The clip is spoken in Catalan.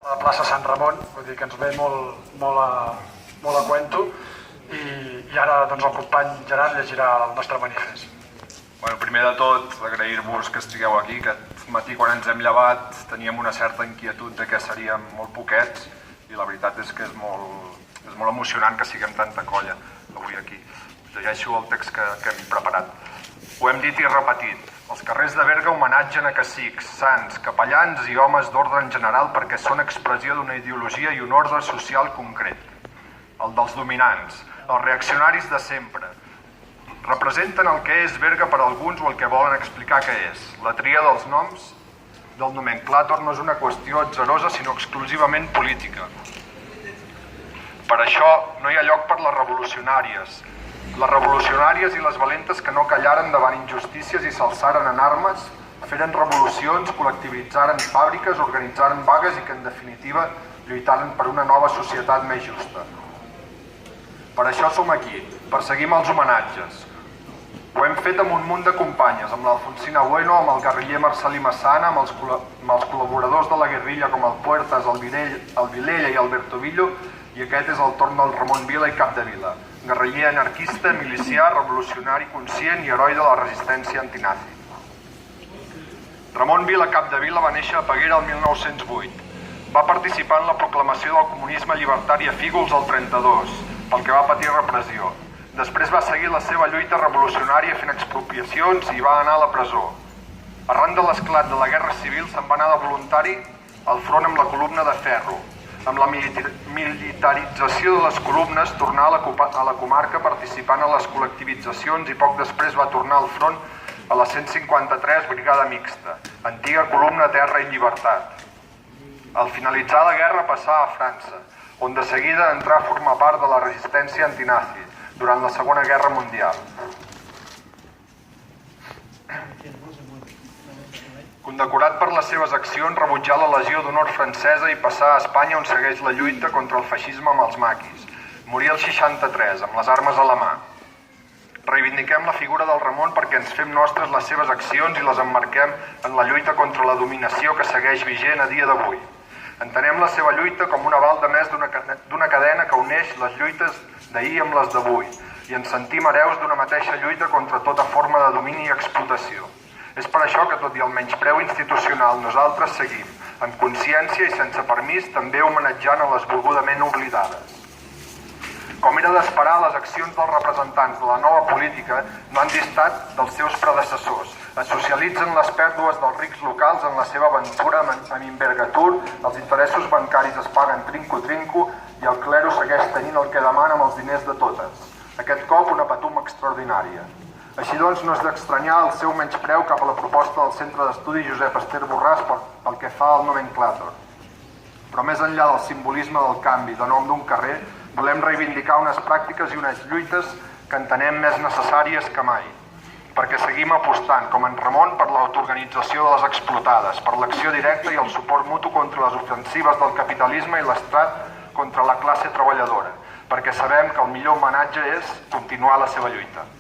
La plaça Sant Ramon, vull dir que ens ve molt a cuento, i ara doncs, el company Gerard llegirà el nostre manifest. Bueno, primer de tot, agrair-vos que estigueu aquí. Aquest matí, quan ens hem llevat, teníem una certa inquietud de que seríem molt poquets, i la veritat és que és molt emocionant que siguem tanta colla avui aquí. Llegeixo el text que hem preparat. Ho hem dit i repetit. Els carrers de Berga homenatgen a cacics, sants, capellans i homes d'ordre en general perquè són expressió d'una ideologia i un ordre social concret. El dels dominants, els reaccionaris de sempre. Representen el que és Berga per alguns o el que volen explicar què és. La tria dels noms del nomenclàtor no és una qüestió atzarosa, sinó exclusivament política. Per això no hi ha lloc per les revolucionàries i les valentes que no callaren davant injustícies i s'alçaren en armes, feren revolucions, col·lectivitzaren fàbriques, organitzaren vagues i que en definitiva lluitaren per una nova societat més justa. Per això som aquí, perseguim els homenatges. Ho hem fet amb un munt de companyes, amb l'Alfonsina Bueno, amb el guerriller Marcelí Massana, amb els col·laboradors de la guerrilla com el Puertas, el Vilella i el Bertovillo, i aquest és el torn del Ramon Vila i Capdevila, guerriller anarquista, milicià, revolucionari conscient i heroi de la resistència antinazi. Ramon Vila Capdevila va néixer a Peguera el 1908. Va participar en la proclamació del comunisme llibertari a Fígols el 32, pel que va patir repressió. Després va seguir la seva lluita revolucionària fent expropiacions i va anar a la presó. Arran de l'esclat de la Guerra Civil se'n va anar de voluntari al front amb la columna de ferro. Amb la militarització de les columnes tornà a la comarca participant a les col·lectivitzacions i poc després va tornar al front a la 153 Brigada Mixta, antiga columna Terra i Llibertat. Al finalitzar la guerra passà a França, on de seguida entrà a formar part de la resistència antinazi durant la Segona Guerra Mundial. Condecorat per les seves accions, rebutjà la Legió d'Honor francesa i passà a Espanya, on segueix la lluita contra el feixisme amb els maquis. Morí el 63, amb les armes a la mà. Reivindiquem la figura del Ramon perquè ens fem nostres les seves accions i les emmarquem en la lluita contra la dominació que segueix vigent a dia d'avui. Entenem la seva lluita com un aval de més d'una cadena que uneix les lluites d'ahir amb les d'avui i ens sentim hereus d'una mateixa lluita contra tota forma de domini i explotació. És per això que, tot i el menyspreu institucional, nosaltres seguim, amb consciència i sense permís, també homenatjant a les volgudament oblidades. Com era d'esperar, les accions dels representants de la nova política no han distat dels seus predecessors. Es socialitzen les pèrdues dels rics locals en la seva aventura amb Invergatur, els interessos bancaris es paguen trinco-trinco i el clero segueix tenint el que demana amb els diners de totes. Aquest cop una patum extraordinària. Així doncs, no és d'estranyar el seu menyspreu cap a la proposta del Centre d'Estudi Josep Ester Borràs pel que fa al nomenclàtor. Però més enllà del simbolisme del canvi de nom d'un carrer, volem reivindicar unes pràctiques i unes lluites que entenem més necessàries que mai, perquè seguim apostant, com en Ramon, per l'autoorganització de les explotades, per l'acció directa i el suport mutu contra les ofensives del capitalisme i l'estrat contra la classe treballadora, perquè sabem que el millor homenatge és continuar la seva lluita.